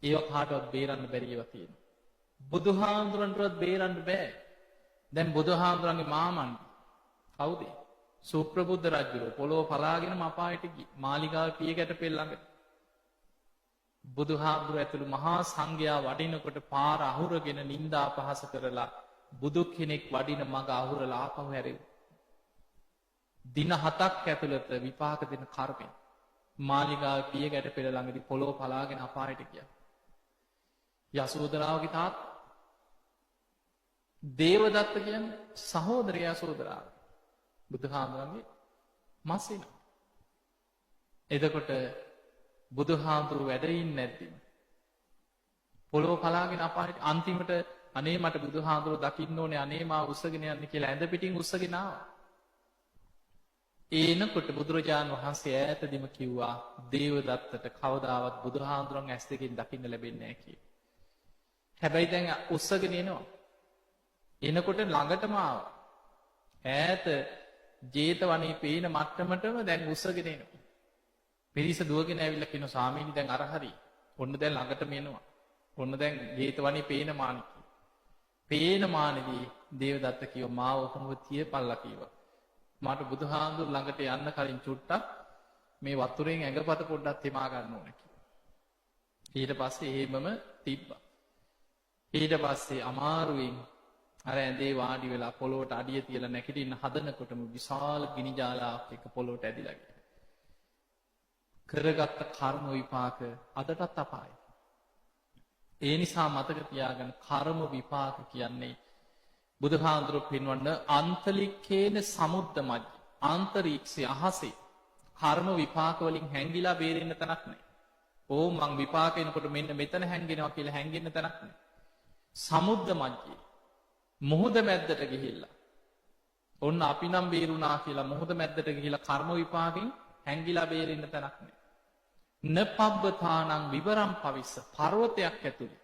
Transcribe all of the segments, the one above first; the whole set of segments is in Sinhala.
ඒව කාටවත් බේරන්න බැරි ඒවා තියෙනවා. බුදුහාමුදුරන්ටවත් බේරන්න බෑ. දැන් බුදුහාමුදුරන්ගේ මාමන් කවුද? සුප්‍රබුද්ධ රජුරෝ පොළොව පලාගෙන මපායට ගියේ. මාලිගාවේ පියගැට පෙළ ළඟ. බුදුහාමුදුර ඇතුළු මහා සංඝයා වඩිනකොට පාර අහුරගෙන නිନ୍ଦා අපහාස කරලා බුදු කෙනෙක් වඩින මඟ අහුරලා ආපහු හැරෙව්වා. දින 7ක් ඇතුළත විපාක දෙන කර්මය. මාලිගාවේ පියගැට පෙළ ළඟදී පොළොව පලාගෙන අපායට ගියා. යසෝදරාවගේ තාත්තා දේවදත්ත කියන්නේ සහෝදරයා යසෝදරාව. බුදුහාමුදුරන්ගේ මස්සිනා. එතකොට බුදුහාමුදුරු වැඩ ඉන්නේ නැද්දි පොළොව පලාගෙන අපායට අන්තිමට අනේ මට බුදුහාමුදුරු දකින්න ඕනේ අනේ මා උස්සගෙන යන්න කියලා ඇඳ පිටින් උස්සගෙන ආවා. එනකොට බුදුරජාණන් වහන්සේ ඈතදීම කිව්වා දේවදත්තට කවදාවත් බුදුහාමුදුරන් ඇස් දෙකෙන් දකින්න ලැබෙන්නේ නැහැ කියලා. හැබැයි දැන් උස්සගෙන එනවා. එනකොට ළඟටම ආවා. ඈත ජේතවනේ පේන මට්ටමටම දැන් උස්සගෙන එනවා. පිරිස දුවගෙන ඇවිල්ලා කියනවා ස්වාමීනි දැන් අර හරි. ඔන්න දැන් ළඟටම එනවා. ඔන්න දැන් ජේතවනේ පේන මානික. පේන මානෙදී දේවදත්ත කිව්වා මාව කොහොමද තියපල්ලා කිව්වා. මට බුදුහාමුදුර ළඟට යන්න කලින් චුට්ටක් මේ වතුරෙන් ඇඟපත පොඩ්ඩක් තෙමා ගන්න ඕන කිව්වා. ඊට පස්සේ එහෙමම තිබ්බා. ඊට පස්සේ අමාරුවෙන් අර ඇඳේ වාඩි වෙලා පොළොවට අඩිය තියලා නැගිටින්න හදනකොටම විශාල ගිනි ජාලාවක් එක පොළොවට ඇදිලා ගියා. කරගත්ත කර්ම විපාක අදටත් අපායයි. ඒ නිසා මතක තියාගන්න කර්ම විපාක කියන්නේ බුදුහාමුදුරුවෝ පෙන්වන්න අන්තලික්කේන සමුද්දමජ්ජ අන්තරීක්ෂයේ අහසේ කර්ම විපාක වලින් හැංගිලා බේරෙන්න තැනක් නැහැ. ඕ මං විපාක එනකොට මෙන්න මෙතන හැංගෙනවා කියලා හැංගෙන්න තැනක් නැහැ. සමුද්දමජ්ජේ මොහොත මැද්දට ගිහිල්ලා ඔන්න අපි නම් බේරුණා කියලා මොහොත මැද්දට ගිහිල්ලා කර්ම විපාකෙන් හැංගිලා බේරෙන්න තැනක් නැහැ. නපබ්බතානං විවරම් පවිස්ස පර්වතයක් ඇතුලේ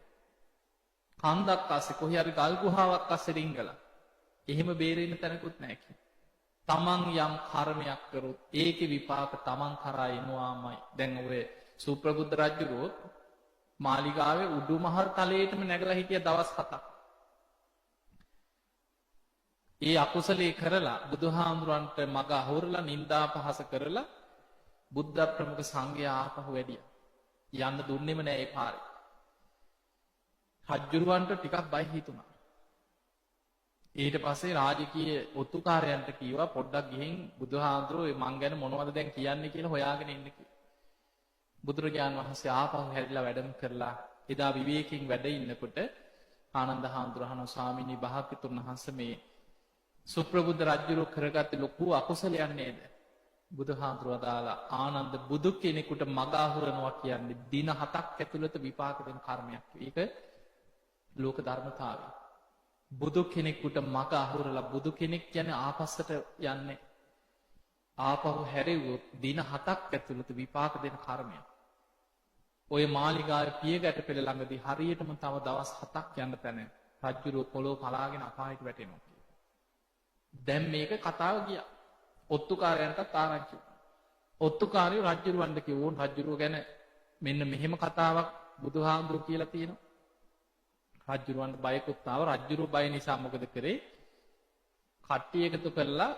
කන්දක් අස්සේ කොහේ හරි ගල් ගුහාවක් අස්සේ රිංගලා එහෙම බේරෙන්න තැනකුත් නැහැ කිය. තමන් යම් කර්මයක් කරොත් ඒකේ විපාක තමන් කරා එනවාමයි. දැන් ඔය සුප්‍රබුද්ධ රජුරෝ මාලිගාවේ උඩුමහල් තලයේටම නැගලා හිටිය දවස් 7ක්. ඒ අකුසලේ කරලා බුදුහාමුදුරන්ට මග අහුරලා නිନ୍ଦා පහස කරලා බුද්ධ ප්‍රමුඛ සංඝයා ආපහු වැඩියා. යන්න දුන්නෙම නෑ ඒ පාරේ. රජුරවන්ට ටිකක් බය හිතුණා. ඊට පස්සේ රාජකීය ඔත්තුකාරයන්ට කිව්වා පොඩ්ඩක් ගිහින් බුදුහාමුදුරුවෝ මං ගැන මොනවද දැන් කියන්නේ කියලා හොයාගෙන ඉන්න කියලා. බුදුරජාණන් වහන්සේ ආපහු හැරිලා වැඩම කරලා එදා විවේකයෙන් වැඩ ඉන්නකොට ආනන්ද හාමුදුරුවෝ ස්වාමීනි භාග්‍යතුන් වහන්සේ මේ සුප්‍රබුද්ධ රජුරෝ කරගත්ත ලොකු අකුසලයක් නේද? බුදුහාමුදුරුවෝ දාලා ආනන්ද බුදු කෙනෙකුට මග අහුරනවා කියන්නේ දින 7ක් ඇතුළත විපාක දෙන කර්මයක්. ඒක ලෝක ධර්මතාවය. බුදු කෙනෙකුට මග අහුරලා බුදු කෙනෙක් කියන්නේ ආපස්සට යන්නේ. ආපහු හැරෙව්වොත් දින 7ක් ඇතුළත විපාක දෙන කර්මයක්. ඔය මාලිගාවේ පියගැට පෙළ ළඟදී හරියටම තව දවස් 7ක් යන්න තැන රජුරෝ පොළොව පලාගෙන අපායට වැටෙනවා. දැන් මේක කතාව ගියා. ඔත්තුකාරයන්ටත් ආරංචි. ඔත්තුකාරයෝ රජුරවන්ට කිව්වොත් රජුරෝ ගැන මෙන්න මෙහෙම කතාවක් බුදුහාමුදුරුවෝ කියලා තියෙනවා. රජුරවන්ට බයකුත් ආව. රජුරෝ බය නිසා මොකද කරේ? කට්ටිය එකතු කරලා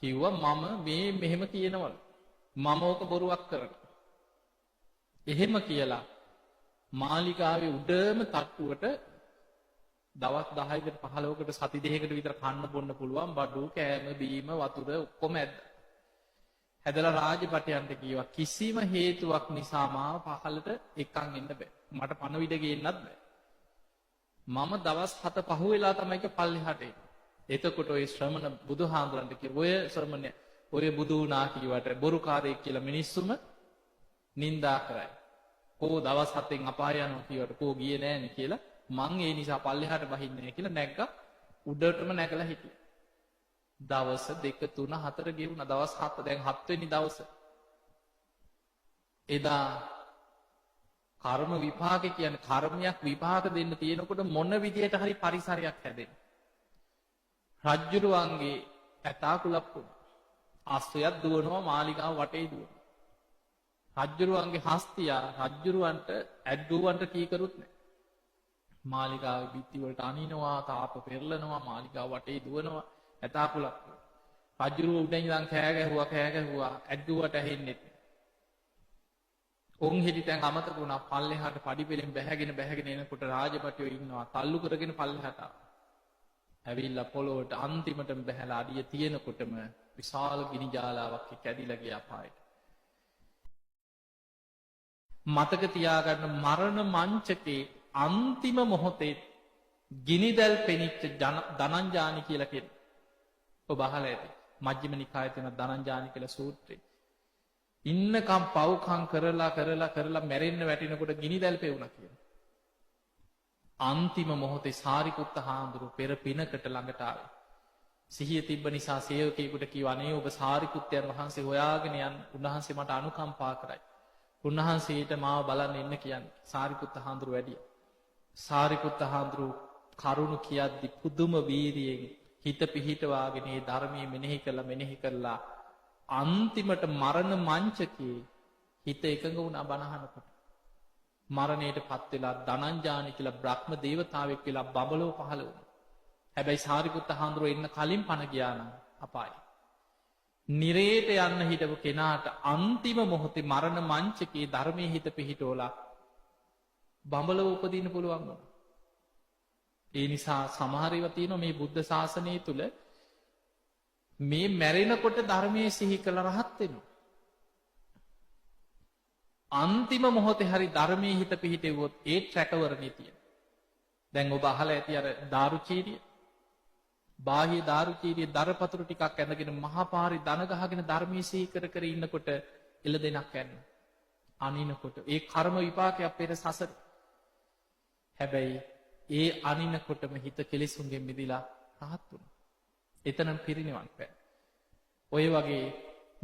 කිව්වා මම මේ මෙහෙම කියනවලු. මම ඕක බොරුවක් කරනවා. එහෙම කියලා මාලිගාවේ උඩම තට්ටුවට දවස් 10කට 15කට සති දෙකකට විතර කන්න බොන්න පුළුවන් බඩු කෑම බීම වතුර ඔක්කොම ඇද්දා. හැදලා රාජපටයන්ට කිව්වා කිසිම හේතුවක් නිසා මාව පහලට එක්කන් එන්න බෑ. මට පණවිඩ ගේන්නත් බෑ. මම දවස් 7 පහ වෙලා තමයි පල්ලෙහාට එන්නේ. එතකොට ඔය ශ්‍රමණ බුදුහාමුදුරන්ට කිව්වා ඔය ශ්‍රමණය ඔය බුදු වුණා කියවට බොරුකාරයෙක් කියලා මිනිස්සුම නින්දා කරයි. කෝ දවස් 7න් අපාය යනවා කියවට කෝ ගියේ නෑනේ කියලා මං ඒ නිසා පල්ලෙහාට බහින්නේ නැහැ කියලා නැග්ගා. උඩටම නැගලා හිටියා. දවස් 2 3 4 ගෙවුණා. දවස් 7 දැන් 7 වෙනි දවස. එදා කර්ම විපාක කියන්නේ කර්මයක් විපාක දෙන්න තියෙනකොට මොන විදියට හරි පරිසරයක් හැදෙන්න. රජ්ජුරුවන්ගේ ඇතා කුලප්පු අස්සයක් දුවනවා මාලිගාව වටේ දුවනවා. රජ්ජුරුවන්ගේ හස්තියා රජ්ජුරුවන්ට ඇඩ්ඩුවන්ට කීකරුත් නැහැ. මාලිගාවේ බිත්ති වලට අනිනවා, තාප පෙරලනවා, මාලිගාව වටේ දුවනවා, ඇතාකුලක්. රජ්ජුරුව උඩින් ඉඳන් කෑ ගැහුවා ඇඩ්ඩුවට ඇහෙන්නේ නැහැ. ඔන් හිටි තැන් අමතක වුණා. පල්ලෙහාට පඩිපෙලෙන් බැහැගෙන එනකොට රාජපටියෝ ඉන්නවා. තල්ලු කරගෙන පල්ලෙහාට ඇවිල්ලා පොළොවට අන්තිමටම බැහැලා අඩිය තියෙනකොටම විශාල ගිනි ජාලාවක් කැඩිලා ගියා පායට. මතක තියාගන්න මරණ මංචකේ අන්තිම මොහොතේ ගිනිදැල් පෙනිච්ච ධනංජානි කියලා කියන. ඔබ අහලා ඇති. මජ්ක්‍ධිම නිකායේ තියෙන ධනංජානි කියලා සූත්‍රය. ඉන්නකම් පව්කම් කරලා මැරෙන්න වැටෙනකොට ගිනිදැල් පෙවුණා කියලා. අන්තිම මොහොතේ සාරිපුත්ත හාමුදුරුව පෙර පිනකට ළඟට ආවේ. සිහිය තිබ්බ නිසා සේවකයෙකුට කිව්වා අනේ ඔබ සාරිපුත්තයන් වහන්සේ හොයාගෙන යන්න. උන්වහන්සේ මට අනුකම්පා කරයි. උන්වහන්සේට මාව බලන්න එන්න කියන්නේ. සාරිපුත්ත හාමුදුරුව වැඩියා. සාරිපුත්ත හාමුදුරුව කරුණ කියද්දි පුදුම වීරියෙන් හිත පිහිටවාගෙන මේ ධර්මයේ මෙනෙහි කරලා අන්තිමට මරණ මංචකේ හිත එකඟ වුණා බණහනකොට. මරණයට පත් වෙලා ධනංජානි කියලා බ්‍රහ්ම දේවතාවෙක් වෙලා බබලව පහළ වුණා. හැබැයි සාරිපුත්ත හාමුදුරුවෝ එන්න කලින් පණ ගියා නම් අපායයි. නිරේට යන්න හිටපු කෙනාට අන්තිම මොහොතේ මරණ මංචකේ ධර්මයේ හිත පිහිටෝලා බඹලව උපදින්න පුළුවන් වුණා. ඒ නිසා සමහර ඒවා තියෙනවා මේ බුද්ධ ශාසනය තුල මේ මැරෙනකොට ධර්මයේ සිහි කළ රහත් වෙනවා. අන්තිම මොහොතේ හරි ධර්මයේ හිත පිහිටෙව්වොත් ඒ ට්‍රැකවරණේ තියෙන. දැන් ඔබ අහලා ඇති අර දාරුචීරිය. බාහ්‍ය දාරුචීරිය දරපතුරු ටිකක් ඇඳගෙන මහා පාරේ දන ගහගෙන ධර්මයේ සිහි කර ඉන්නකොට එළ දෙනක් යන. අනිනකොට ඒ කර්ම විපාකයක් පෙර සසර. හැබැයි ඒ අනිනකොටම හිත කෙලෙසුන්ගෙන් මිදිලා රහත් වුණා. එතනම් පිරිනිවන් පෑ. ඔය වගේ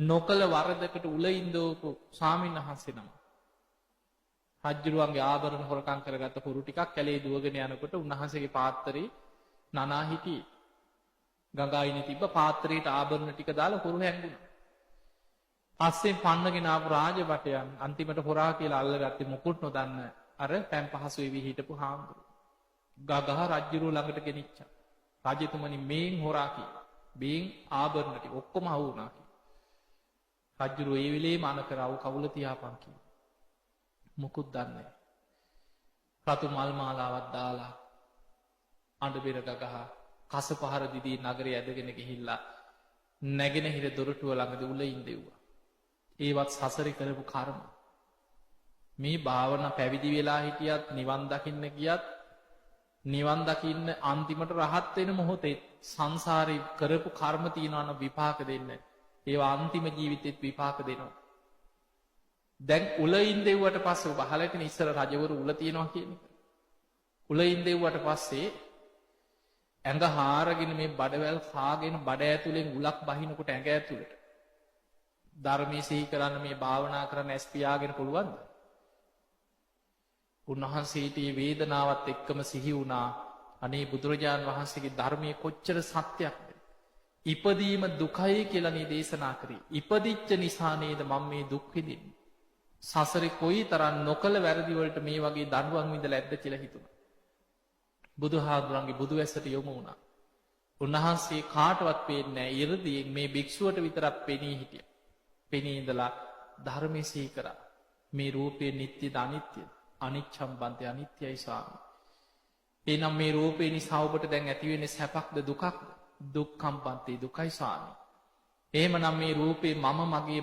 නොකල වරදකට උලින්දෝපු ස්වාමීන් වහන්සේ නම. රජ්ජුරුවන්ගේ ආභරණ හොරකම් කරගත්ත හොරු ටිකක් කැලේ දුවගෙන යනකොට උන්වහන්සේගේ පාත්‍රේ නනා හිටියේ. ගඟයිනේ තිබ්බ පාත්‍රයට ආභරණ ටික දාලා හොරු හැංගුණා. පස්සේ පන්නගෙන ආපු රාජබටයන් අන්තිමට හොරා කියලා අල්ලගත්තේ මුකුත් නොදන්න අර පෑන් පහසු වෙවි හිටපු හාමුදුරුවෝ. ගගහ රජ්ජුරුව ළඟට ගෙනිච්චා. රජතුමනි මේන් හොරා කියලා. මේන් ආභරණ ටික ඔක්කොම අහු වුණා කියලා. රජ්ජුරුව ඒ වෙලේම අන කරව කවුල තියාපන් කියලා. මුකුත් දන්නේ නැහැ. රතු මල් මාලාවක් දාලා අඬ බෙර ගගහ කස පහර දිදී නගරේ ඇදගෙන ගිහිල්ලා නැගෙනහිර දොරටුව ළඟදී උලින් දෙව්වා. ඒවත් සසරේ කරපු කර්ම. මේ භාවනා පැවිදි වෙලා හිටියත් නිවන් දකින්න ගියත් නිවන් දකින්න අන්තිමට රහත් වෙන මොහොතේ සංසාරේ කරපු කර්ම තියනවා නම් විපාක දෙන්න. ඒවා අන්තිම ජීවිතෙත් විපාක දෙනවා. දැන් උලින් දෙව්වට පස්සේ ඔබ අහලා තියෙන ඉස්සර රජවරු උල තියනවා කියන එක. උලින් දෙව්වට පස්සේ ඇඟ හාරගෙන මේ බඩවැල් කාගෙන බඩ ඇතුලෙන් උලක් බහිනකොට ඇඟ ඇතුලට ධර්මයේ සිහි කරන්න මේ භාවනා කරන්න ඇස් පියාගෙන පුළුවන්ද? උන්වහන්සේට මේ වේදනාවත් එක්කම සිහි වුණා අනේ බුදුරජාන් වහන්සේගේ ධර්මයේ කොච්චර සත්‍යයක්ද? ඉපදීම දුකයි කියලා නේ දේශනා කරේ. ඉපදිච්ච නිසා නේද මම මේ දුක් විඳින්නේ. සසරේ කොයිතරම් නොකල වැරදි වලට මේ වගේ දඬුවම් විඳලා ඇද්ද කියලා හිතුණා. බුදුහාමුදුරන්ගේ බුදුවැසට යොමු වුණා. උන්වහන්සේ කාටවත් පේන්නේ නැහැ. 이르දියෙන් මේ භික්ෂුවට විතරක් පෙනී හිටියා. පෙනී ඉඳලා ධර්මයේ සිහි කරා. මේ රූපේ නිට්ටයද අනිත්‍යද? අනිච්ඡම් බන්තේ අනිත්‍යයි ස්වාමී. එනම් මේ රූපේ නිසා ඔබට දැන් ඇති වෙන්නේ සැපක්ද දුකක්ද? දුක්ඛම් බන්තේ දුකයි ස්වාමී. එහෙමනම් මේ රූපේ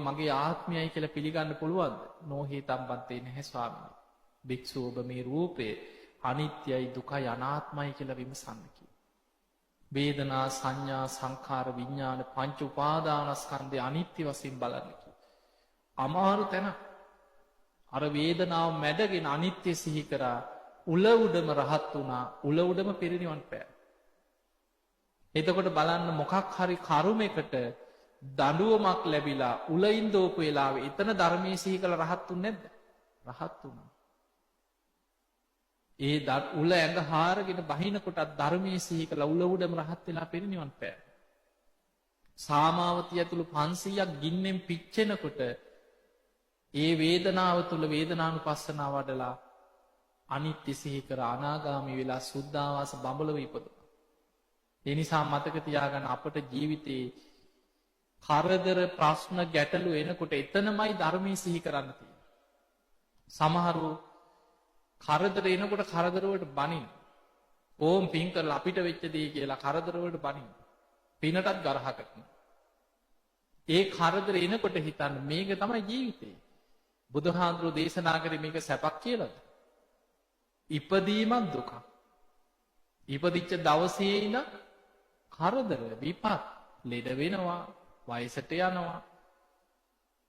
මගේ ආත්මයයි කියලා පිළිගන්න පුළුවන්ද? නොහේතම් බන්තේ නැහැ ස්වාමී. භික්ෂුව ඔබ මේ රූපේ අනිත්‍යයි දුකයි අනාත්මයි කියලා විමසන්න කි. වේදනා සංඥා සංඛාර විඥාන පංච උපාදානස්කන්ධය අනිත්‍ය වශයෙන් බලන්න කි. අමාරු තැන අර වේදනාව මැඩගෙන අනිත්‍ය සිහි කරා උල උඩම රහත් වුණා. උල උඩම පිරිනිවන් පෑ. එතකොට බලන්න මොකක් හරි කර්මයකට දඬුවමක් ලැබිලා උලින් දෝපු වෙලාවේ එතන ධර්මයේ සිහි කළ රහත් උන්නේ නැද්ද? රහත් වුණා. ඒ උල ඇඟ හාරගෙන බහිනකොටත් ධර්මයේ සිහි කළ උල උඩම රහත් වෙලා පිරිනිවන් පෑ. සාමාවතිය ඇතුළු 500ක් ගින්නෙන් පිච්චෙනකොට ඒ වේදනාව තුළ වේදනානුපස්සනාව වඩලා අනිත්‍ය සිහි කර අනාගාමී වෙලා සුද්ධාවාස බඹලව ඉපදුණා. ඒ නිසා මතක තියාගන්න අපට ජීවිතේ කරදර ප්‍රශ්න ගැටලු එනකොට එතනමයි ධර්මයේ සිහි කරන්න තියෙන්නේ. සමහරු කරදර එනකොට කරදර වලට බනින. ඕම් පින් කරලා අපිට වෙච්ච දේ කියලා කරදර වලට බනින. පිනටත් ගරහ කරනවා. ඒ කරදර එනකොට හිතන්න මේක තමයි ජීවිතේ. බුදුහාඳුරෝ දේශනා කරේ මේක සැපක් කියලාද? ඉපදීමත් දුකක්. ඉපදිච්ච දවසේ ඉඳන් කරදර විපත් ලෙඩ වෙනවා, වයසට යනවා,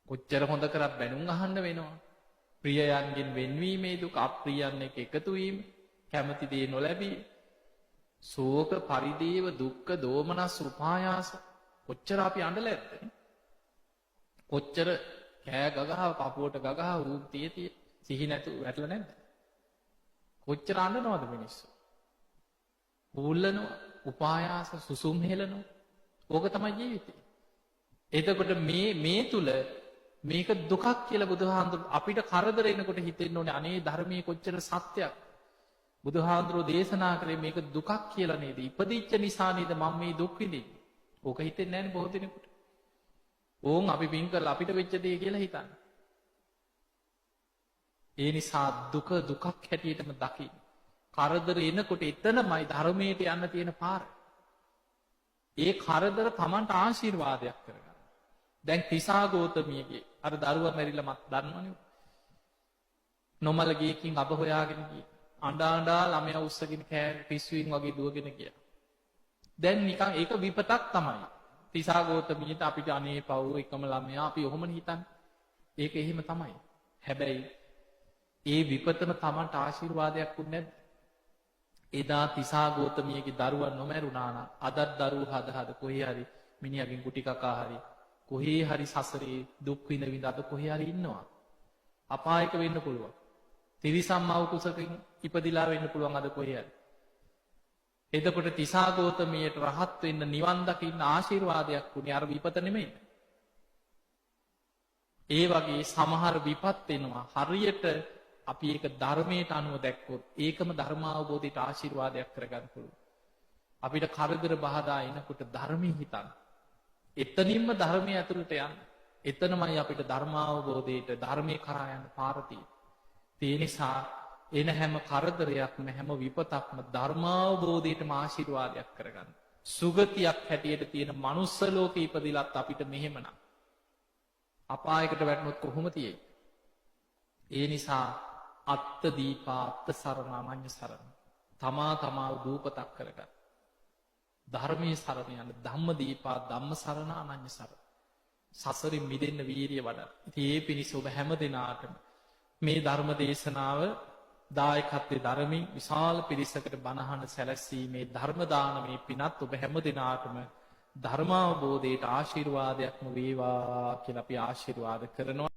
කොච්චර හොඳ කරත් බැනුම් අහන්න වෙනවා. ප්‍රියයන්ගෙන් වෙන්වීමේ දුක, අප්‍රියයන් එක්ක එකතු වීම, කැමති දේ නොලැබී, ශෝක, පරිදේව, දුක්ඛ, දෝමනස්, උපායාස කොච්චර අපි අඬලා ඇද්ද? කොච්චර කෑ ගගහ, පපුවට ගගහ, රූප තියතිය සිහි නැතු වැටලා නැද්ද? කොච්චර අඬනවද මිනිස්සු? හුල්ලනවා, උපායාස, සුසුම් හෙලනවා. ඕක තමයි ජීවිතේ. එතකොට මේ තුල මේක දුකක් කියලා බුදුහාඳුරෝ අපිට කරදර එනකොට හිතෙන්න ඕනේ අනේ ධර්මයේ කොච්චර සත්‍යයක්. බුදුහාඳුරෝ දේශනා කරේ මේක දුකක් කියලා නේද? ඉපදිච්ච නිසා නේද මම මේ දුක් විඳින්නේ. ඕක හිතෙන්නේ නැන්නේ බොහෝ දෙනෙකුට. ඕන් අපි පින් කරලා අපිට වෙච්ච දේ කියලා හිතන්නේ. ඒ නිසා දුක දුකක් හැටියටම දකින්න. කරදර එනකොට එතනමයි ධර්මයට යන්න තියෙන පාර. ඒ කරදර Tamanට ආශිර්වාදයක් කරගන්න. දැන් තිසා ගෝතමියගේ අර දරුවා මැරිලා මත් දන්නවනේ. නොමල ගියකින් අබ හොයාගෙන ගියේ. අඬා ළමයා උස්සගෙන කෑ පිස්සුවින් වගේ දුවගෙන ගියා. දැන් නිකන් ඒක විපතක් තමයි. තිසා ගෝතමියට අපිට අනේ පව් එකම ළමයා අපි ඔහොමනේ හිතන්නේ. ඒක එහෙම තමයි. හැබැයි ඒ විපතම Tamanට ආශිර්වාදයක් වුනේ නැද්ද? එදා තිසා ගෝතමියගේ දරුවා නොමැරුණා නම් අදත් දරුවෝ හද කොහේ හරි මිනිහගෙන් කුටි කකා හරි කොහේ හරි සසරේ දුක් විඳ විඳ අද කොහේ හරි ඉන්නවා. අපායක වෙන්න පුළුවන්. තිරිසන් මව් කුසකින් ඉපදිලා වෙන්න පුළුවන් අද කොහේ හරි. එතකොට තිසා ගෝතමියට රහත් වෙන්න නිවන් දකින්න ආශිර්වාදයක් වුණේ අර විපත නෙමෙයි. ඒ වගේ සමහර විපත් වෙනවා හරියට අපි ඒක ධර්මයට අනුව දැක්කොත් ඒකම ධර්මාවබෝධයට ආශිර්වාදයක් කරගන්න පුළුවන්. අපිට කරදර බාධා එනකොට ධර්මයේ හිතන්න. එතනින්ම ධර්මයේ ඇතුළට යන්න. එතනමයි අපිට ධර්මාවබෝධයට ධර්මයේ කරා යන්න පාර තියෙන්නේ. ඒ නිසා එන හැම කරදරයක්ම හැම විපතක්ම ධර්මාවබෝධයටම ආශිර්වාදයක් කරගන්න. සුගතියක් හැටියට තියෙන මනුස්ස ලෝකේ ඉපදිලත් අපිට මෙහෙමනම් අපායකට වැටුනොත් කොහොම තියෙයි? ඒ නිසා අත්ත දීපා අත්ත සරණ අනඤ්‍ය සරණ. තමා තමාව දූපතක් කරගන්න. ධර්මයේ සරණ යන්න ධම්ම දීපා ධම්ම සරණ අනඤ්‍ය සරණ. සසරින් මිදෙන්න වීරිය වඩන්න. ඉතින් ඒ පිණිස ඔබ හැම දිනාටම මේ ධර්ම දේශනාව දායකත්වයේ ධර්මින් විශාල පිරිසකට බණහන සැලැස්සීමේ ධර්ම දානමේ පිනත් ඔබ හැම දිනාටම ධර්මාවබෝධයට ආශිර්වාදයක්ම වේවා කියලා අපි ආශිර්වාද කරනවා.